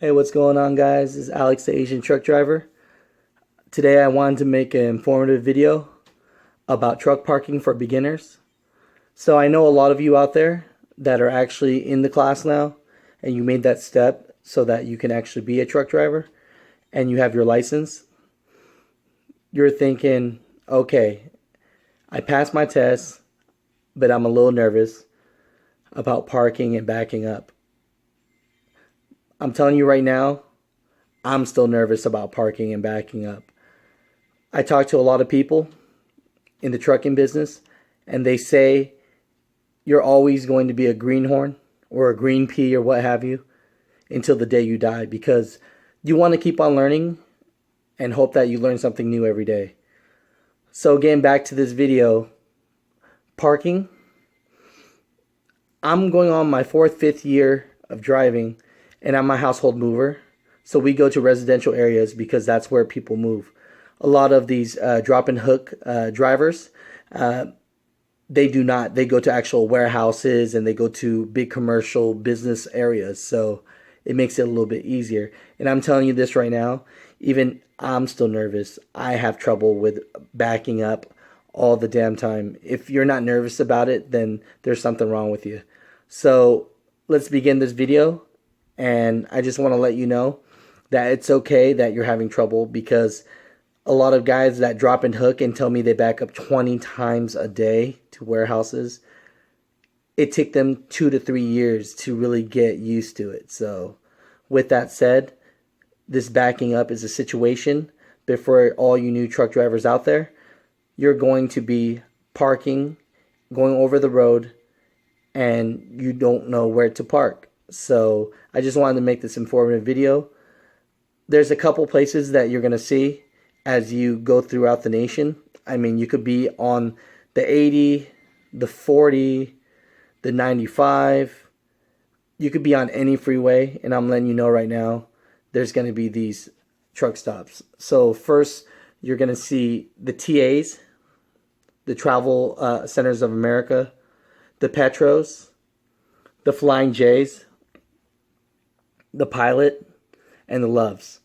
Hey, what's going on, guys? This is Alex, the Asian truck driver. Today I wanted to make an informative video about truck parking for beginners. So I know a lot of you out there that are actually in the class now, and you made that step so that you can actually be a truck driver and you have your license. You're thinking, okay, I passed my test, but I'm a little nervous about parking and backing up. I'm telling you right now, I'm still nervous about parking and backing up. I talk to a lot of people in the trucking business, and they say you're always going to be a greenhorn or a green pea or what have you until the day you die, because you want to keep on learning and hope that you learn something new every day. So getting back to this video, parking. I'm going on my 4th, 5th year of driving, and I'm a household mover. So we go to residential areas because that's where people move. A lot of these drop and hook drivers, they do not. They go to actual warehouses and they go to big commercial business areas. So it makes it a little bit easier. And I'm telling you this right now, even I'm still nervous. I have trouble with backing up all the damn time. If you're not nervous about it, then there's something wrong with you. So let's begin this video. And I just want to let you know that it's okay that you're having trouble, because a lot of guys that drop and hook and tell me they back up 20 times a day to warehouses, it took them 2 to 3 years to really get used to it. So with that said, this backing up is a situation, but for all you new truck drivers out there, you're going to be parking, going over the road, and you don't know where to park. So I just wanted to make this informative video. There's a couple places that you're going to see as you go throughout the nation. I mean, you could be on the 80, the 40, the 95. You could be on any freeway, and I'm letting you know right now, there's going to be these truck stops. So first, you're going to see the TAs, the Travel Centers of America, the Petros, the Flying J's, the Pilot, and the Loves.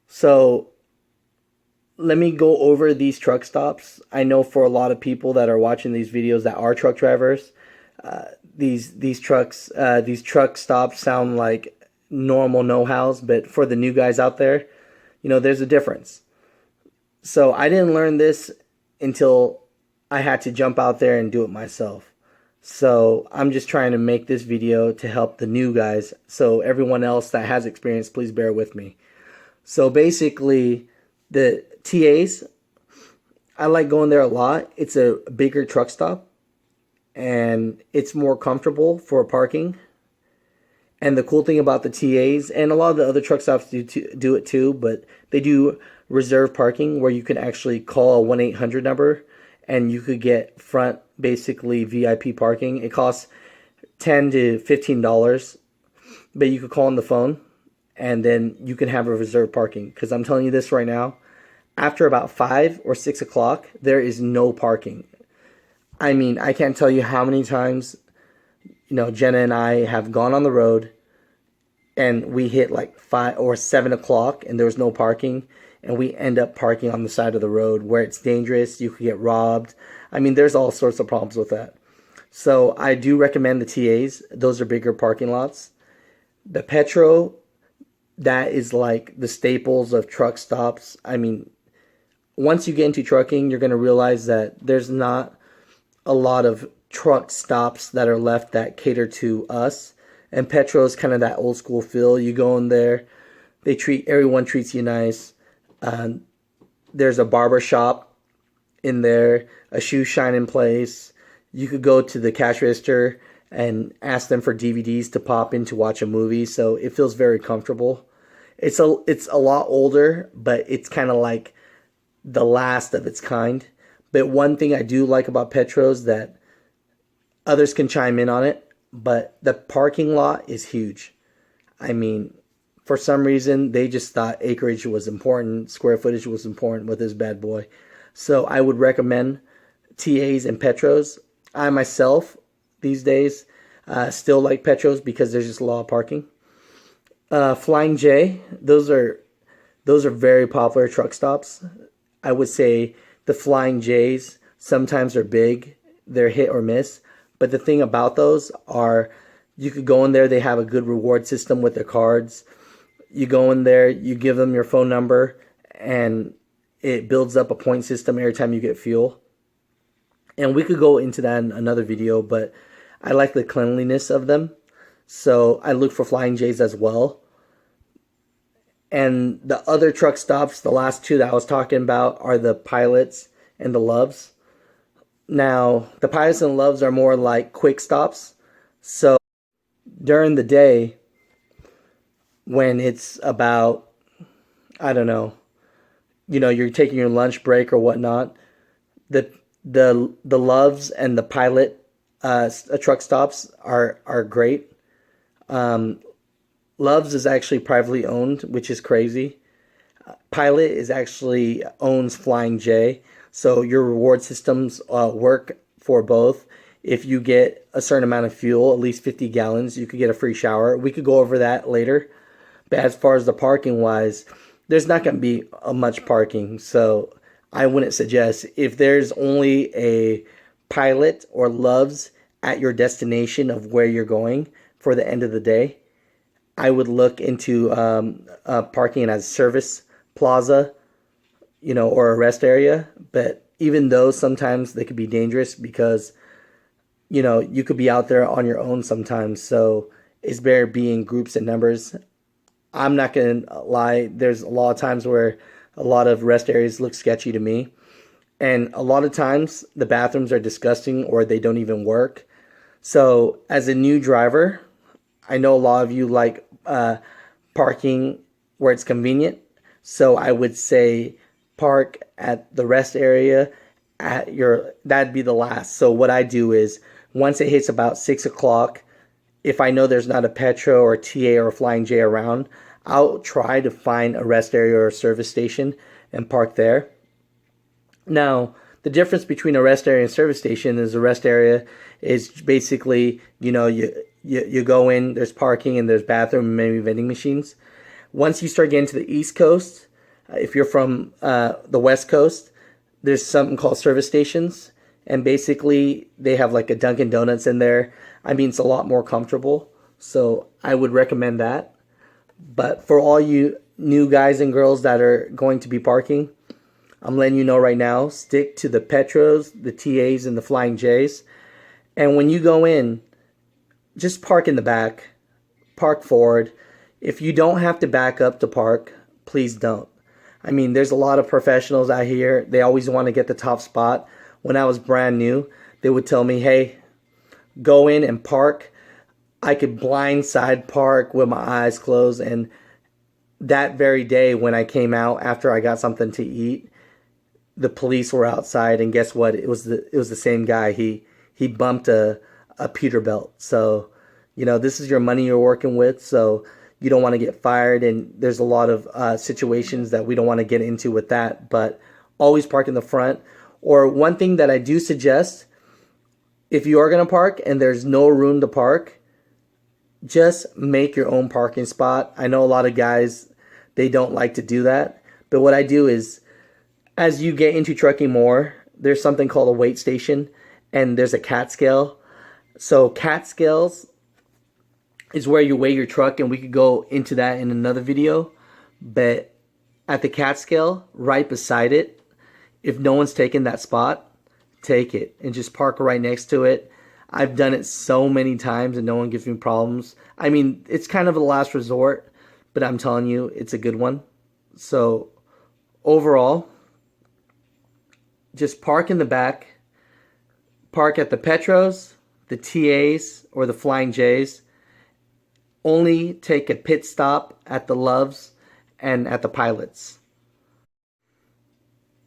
So let me go over these truck stops. I know for a lot of people that are watching these videos that are truck drivers, these truck stops sound like normal know-hows, but for the new guys out there, you know, there's a difference. So I didn't learn this until I had to jump out there and do it myself. So I'm just trying to make this video to help the new guys. So everyone else that has experience, please bear with me. So basically, the TAs, I like going there a lot. It's a bigger truck stop, and it's more comfortable for parking. And the cool thing about the TAs, and a lot of the other truck stops do it too, but they do reserve parking where you can actually call a 1-800 number and you could get front, basically VIP parking. It costs $10 to $15, but you could call on the phone and then you can have a reserved parking. Because I'm telling you this right now, after about 5 or 6 o'clock, there is no parking. I mean, I can't tell you how many times, you know, Jenna and I have gone on the road and we hit like 5 or 7 o'clock and there was no parking. And we end up parking on the side of the road where it's dangerous. You could get robbed. I mean, there's all sorts of problems with that. So I do recommend the TAs. Those are bigger parking lots. The Petro, that is like the staples of truck stops. I mean, once you get into trucking, you're going to realize that there's not a lot of truck stops that are left that cater to us. And Petro is kind of that old school feel. You go in there, everyone treats you nice. There's a barber shop in there, a shoe shining place. You could go to the cash register and ask them for DVDs to pop in to watch a movie. So it feels very comfortable. It's a lot older, but it's kind of like the last of its kind. But one thing I do like about Petros, that others can chime in on it, but the parking lot is huge. I mean, for some reason, they just thought acreage was important, square footage was important with this bad boy. So I would recommend TAs and Petros. I myself, these days, still like Petros because there's just a lot of parking. Flying J, those are very popular truck stops. I would say the Flying J's sometimes are big, they're hit or miss. But the thing about those are you could go in there, they have a good reward system with their cards. You go in there, you give them your phone number, and it builds up a point system every time you get fuel. And we could go into that in another video, but I like the cleanliness of them. So I look for Flying J's as well. And the other truck stops, the last two that I was talking about, are the Pilots and the Loves. Now, the Pilots and Loves are more like quick stops. So during the day, when it's about, I don't know, you're taking your lunch break or whatnot, the the Loves and the Pilot truck stops are great. Um, Loves is actually privately owned, which is crazy. Pilot is actually owns Flying J, so your reward systems work for both. If you get a certain amount of fuel, at least 50 gallons, you could get a free shower. We could go over that later. But as far as the parking wise, there's not going to be much parking, so I wouldn't suggest. If there's only a Pilot or Loves at your destination of where you're going for the end of the day, I would look into parking as a service plaza, or a rest area. But even though sometimes they could be dangerous because, you could be out there on your own sometimes. So it's better being groups and numbers. I'm not going to lie. There's a lot of times where a lot of rest areas look sketchy to me. And a lot of times the bathrooms are disgusting or they don't even work. So as a new driver, I know a lot of you like parking where it's convenient. So I would say park at the rest area that'd be the last. So what I do is once it hits about 6 o'clock, if I know there's not a Petro or TA or Flying J around, I'll try to find a rest area or a service station and park there. Now, the difference between a rest area and service station is a rest area is basically, you go in, there's parking and there's bathroom and maybe vending machines. Once you start getting to the East Coast, if you're from the West Coast, there's something called service stations. And basically, they have like a Dunkin' Donuts in there. I mean, it's a lot more comfortable. So I would recommend that. But for all you new guys and girls that are going to be parking, I'm letting you know right now, stick to the Petros, the TAs, and the Flying Js. And when you go in, just park in the back, park forward. If you don't have to back up to park, please don't. I mean, there's a lot of professionals out here. They always want to get the top spot. When I was brand new, they would tell me, hey, go in and park. I could blindside park with my eyes closed. And that very day when I came out after I got something to eat, the police were outside, and guess what? It was the same guy. He bumped a Peterbilt. So, this is your money you're working with. So you don't want to get fired. And there's a lot of situations that we don't want to get into with that. But always park in the front. Or one thing that I do suggest, if you are going to park and there's no room to park, just make your own parking spot. I know a lot of guys, they don't like to do that. But what I do is, as you get into trucking more, there's something called a weight station, and there's a CAT scale. So CAT scales is where you weigh your truck, and we could go into that in another video. But at the CAT scale, right beside it, if no one's taken that spot, take it and just park right next to it. I've done it so many times and no one gives me problems. I mean, it's kind of a last resort, but I'm telling you, it's a good one. So overall, just park in the back, park at the Petros, the TAs, or the Flying Js. Only take a pit stop at the Loves and at the Pilots.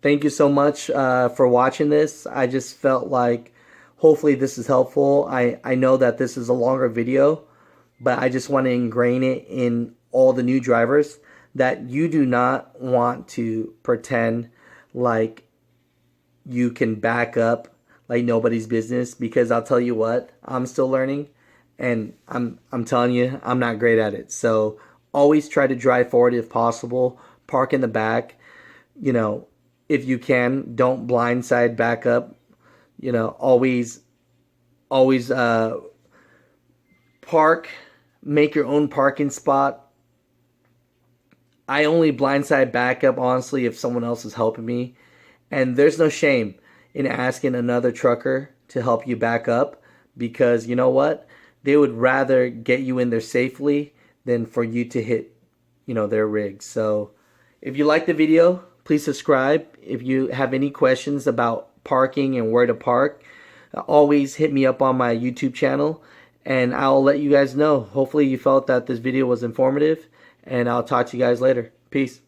Thank you so much for watching this. I just felt like hopefully this is helpful. I know that this is a longer video, but I just want to ingrain it in all the new drivers that you do not want to pretend like you can back up like nobody's business, because I'll tell you what, I'm still learning, and I'm telling you, I'm not great at it. So always try to drive forward if possible. Park in the back. You know, if you can, don't blindside back up. You know, always park. Make your own parking spot. I only blindside back up, honestly, if someone else is helping me. And there's no shame in asking another trucker to help you back up, because you know what? They would rather get you in there safely than for you to hit, you know, their rig. So if you like the video, please subscribe. If you have any questions about parking and where to park, always hit me up on my YouTube channel and I'll let you guys know. Hopefully you felt that this video was informative, and I'll talk to you guys later. Peace.